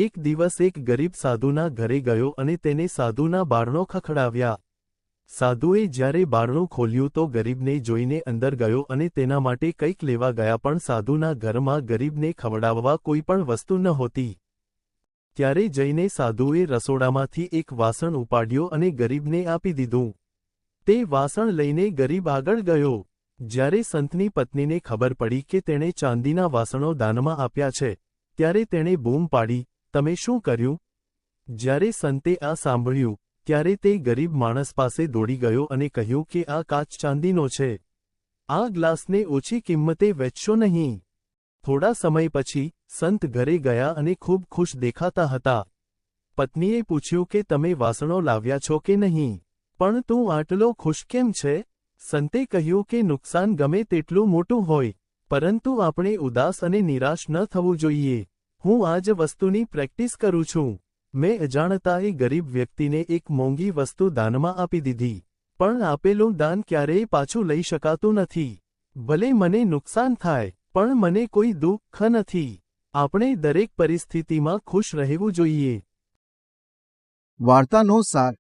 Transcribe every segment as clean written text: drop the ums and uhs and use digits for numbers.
એક દિવસ એક ગરીબ સાધુના ઘરે ગયો અને તેને સાધુના બારણો ખખડાવ્યા. સાધુએ જ્યારે બારણું ખોલ્યું તો ગરીબને જોઈને અંદર ગયો અને તેના માટે કંઈક લેવા ગયા, પણ સાધુના ઘરમાં ગરીબને ખવડાવવા કોઈ પણ વસ્તુ નહોતી. ત્યારે જઈને સાધુએ રસોડામાંથી એક વાસણ ઉપાડ્યો અને ગરીબને આપી દીધું. તે વાસણ લઈને ગરીબ આગળ ગયો. જ્યારે સંતની પત્નીને ખબર પડી કે તેણે ચાંદીના વાસણો દાનમાં આપ્યા છે, ત્યારે તેણે બૂમ પાડી, "તમે શું કર્યું?" જ્યારે સંતે આ સાંભળ્યું, ત્યારે તે ગરીબ માણસ પાસે દોડી ગયો અને કહ્યું કે આ કાચ ચાંદીનો છે. આ ગ્લાસને ઓછી કિંમતે વેચશો નહીં. થોડા સમય પછી, સંત ઘરે ગયા અને ખૂબ ખુશ દેખાતા હતા. પત્નીએ પૂછ્યું કે તમે વાસણો લાવ્યા છો કે નહીં? પણ તું આટલો ખુશ કેમ છે? સંતે કહ્યું કે નુકસાન ગમે તેટલું મોટું હોય, પરંતુ આપણે ઉદાસ અને નિરાશ ન થવું જોઈએ. હું આ જ વસ્તુની પ્રેક્ટિસ કરું છું. મેં અજાણતાએ ગરીબ વ્યક્તિને એક મોંઘી વસ્તુ દાનમાં આપી દીધી. પણ આપેલું દાન ક્યારેય પાછું લઈ શકાતું નથી. ભલે મને નુકસાન થાય, પણ મને કોઈ દુઃખ નથી. આપણે દરેક પરિસ્થિતિમાં ખુશ રહેવું જોઈએ. વાર્તાનો સાર.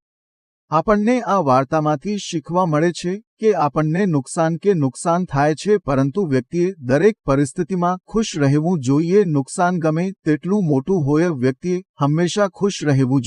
આપણને આ વાર્તામાંથી શીખવા મળે છે કે આપણને નુકસાન થાય છે, પરંતુ વ્યક્તિએ દરેક પરિસ્થિતિમાં ખુશ રહેવું જોઈએ. નુકસાન ગમે તેટલું મોટું હોય, વ્યક્તિએ હંમેશા ખુશ રહેવું જોઈએ.